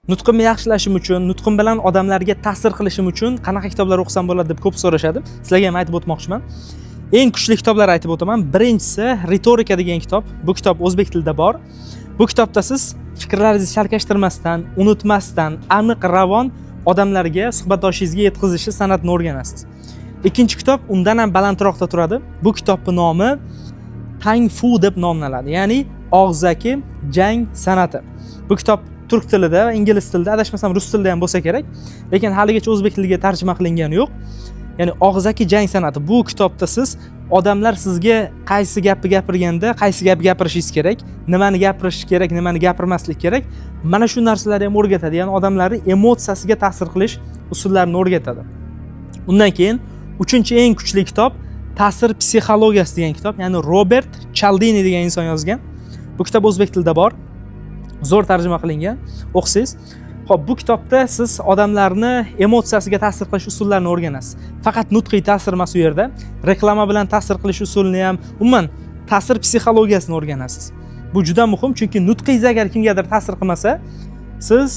Nutqimni yaxshilashim uchun, nutqim bilan odamlarga ta'sir qilishim uchun qanaqa kitoblar o'qisam bo'ladi deb ko'p so'rashadi. Sizlarga ham aytib o'tmoqchiman. Eng kuchli kitoblar aytib o'taman. Birinchisi Ritorika degan kitob. Bu kitob o'zbek tilida bor. Bu kitobda siz fikrlaringizni chalkashtirmasdan, unutmasdan, aniq ravon odamlarga suhbatdoshingizga yetkazishni san'atini o'rganasiz. Ikkinchi kitob undan ham balandroqda turadi. Bu kitobning nomi Tang Fu deb nomlanadi. Ya'ni og'zaki jang san'ati. Bu kitob turk tilida va ingliz tilida, adashmasam rus tilida ham bo'lsa kerak, lekin haligacha o'zbek tiliga tarjima qilingani yo'q. Ya'ni og'zaki jang san'ati. Bu kitobda siz odamlar sizga qaysi gapni gapirganda, qaysi gap gapirishingiz kerak, nimani gapirish kerak, nimani gapirmaslik kerak, mana shu narsalarni ham o'rgatadi. Ya'ni odamlarning emotsiyasiga ta'sir qilish usullarini o'rgatadi. Undan keyin uchinchi eng kuchli kitob Ta'sir psixologiyasi degan kitob. Ya'ni Robert Cialdini degan inson yozgan. Bu kitob o'zbek tilida bor. Zo'r tarjima qilingan. O'qisangiz. Xo'p, bu kitobda siz odamlarni emotsiyasiga ta'sir qilish usullarini o'rganasiz. Faqat nutqiy ta'sir emas u yerda, reklama bilan ta'sir qilish usulini ham, umuman ta'sir psixologiyasini o'rganasiz. Bu juda muhim, chunki nutqingiz agar kimgadir ta'sir qilmasa, siz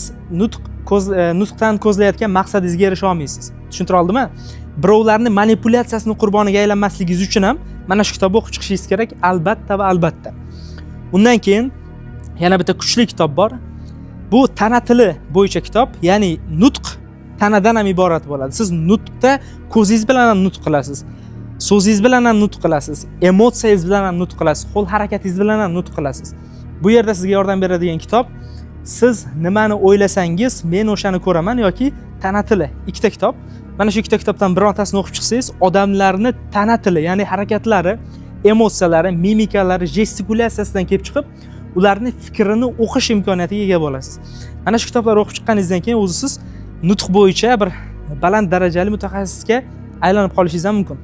nutqdan ko'zlayotgan maqsadingizga erisha olmaysiz. Tushuntira oldimmi? Birovlarning manipulyatsiyasining qurboniga aylanmasligingiz uchun ham mana shu kitobni o'qib chiqishingiz kerak, albatta va albatta. Undan keyin yana bitta kuchli kitob bor. Bu tana tili bo'yicha kitob, ya'ni nutq tanadan ham iborat bo'ladi. Siz nutqda ko'zingiz bilan ham nutq qilasiz, so'zingiz bilan ham nutq qilasiz, emotsiyangiz bilan ham nutq qilasiz, qo'l harakatingiz bilan ham nutq qilasiz. Bu yerda sizga yordam beradigan kitob siz nimani o'ylasangiz, men o'shani ko'raman yoki tana tili. Ikkita kitob. Mana shu ikkita kitobdan birontasini o'qib chiqsangiz, odamlarni tana tili, ya'ni harakatlari, emotsiyalari, mimikalari, gestikulatsiyasidan kelib chiqib, ularning fikrini o'qish imkoniyatiga ega bo'lasiz. Mana shu kitoblarni o'qib chiqqaningizdan keyin o'zingiz nutq bo'yicha bir baland darajali mutaxassisga aylanib qolishingiz ham mumkin.